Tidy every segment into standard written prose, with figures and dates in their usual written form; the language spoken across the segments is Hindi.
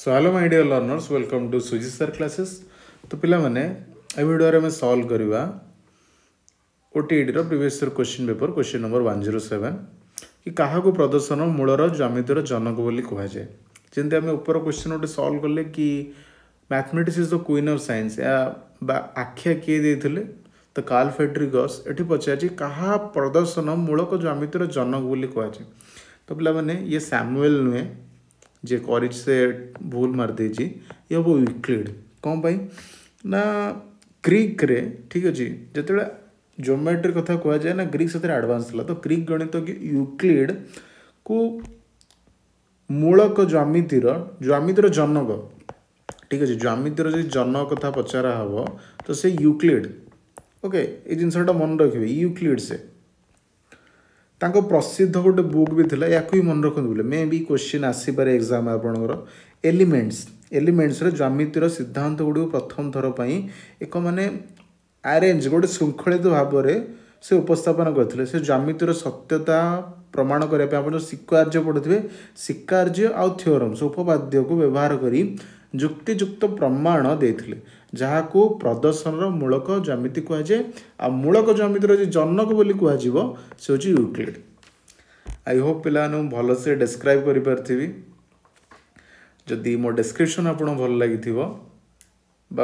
So hello my dear learners welcome to Suji sir classes. तो पिला माने ए वीडियो में सॉल्व करवा ओटीईटी रो previous year question paper question number 107 कि क्या प्रदर्शन मूलर ज्यामितिर जनक बोली कह जाए। जमी आम ऊपर क्वेश्चन गोटे सॉल्व कले कि mathematics is the queen of science या आख्या किए देते तो कार्ल फ्रेडरिक गॉस एटी पचार क्या प्रदर्शन मूलक ज्यामितिर जनक बोली कह जाए। तो पिला माने ये सैमुएल नुहे जे कर से भूल मार देची ये हम यूक्लिड कौन पाई ना ग्रीक रे ठीक अच्छे जिते ज्योमेट्री कथा कह जाए ना ग्रीक से एडवांस था। तो ग्रीक गणित यूक्लिड को मूलक ज्यामितिर जनक ठीक अच्छे ज्यामितिर जो जनक कथा पचारा हम तो से यूक्लिड ओके ये जिनसा मन रखिए यूक्लिड से तांको प्रसिद्ध गोटे बुक भी थिला या ही मन रखते बोले मे भी क्वेश्चन आसीपारे एग्जाम आपणकर एलिमेंट्स ज्यामितिर सिद्धांत गुड़ प्रथम थर पर एक माने आरेंज गोटे श्रृंखलित भाव में से उपस्थापन करते से ज्यामितिर सत्यता प्रमाण करने आप जो सिक्कार्य पढ़ुवे सिक्कार्य आउ थ्योरम्स उपपाद्य को व्यवहार करी जुक्तियुक्त प्रमाण देते जहाँ को प्रदर्शन मूलक ज्यामिति कहुए आ मूलक ज्यामितिर जनक बोली कह से हूँ यूक्लिड। आई होप पिला भल से डिस्क्राइब करी जदि मो डिस्क्रिप्शन आपन भल लगी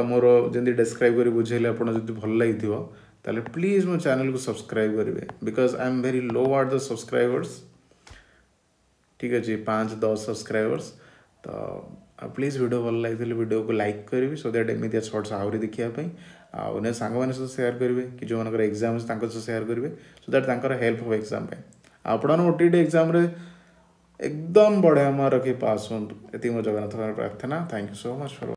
मोर जमी डिस्क्राइब कर बुझेले आप भल लगी ताले प्लीज मो चैनल को सब्सक्राइब करेंगे because I am very low at the subscribers ठीक अच्छे 5-10 सब्सक्राइबर्स। तो प्लीज वीडियो भल लगी वीडियो को लाइक करेंगे सो दैट एमती शॉर्ट्स आहरी देखापी आने सांग मैंने सहित सेयार करेंगे कि जो मनकर एग्जाम सहित सेयार करेंगे सो दैट हेल्प हो एग्जाम आपण ओटीटी एग्जाम एकदम बढ़िया मार्क रखी पास हूँ ये मो जगन्नाथ प्रार्थना। Thank you so much for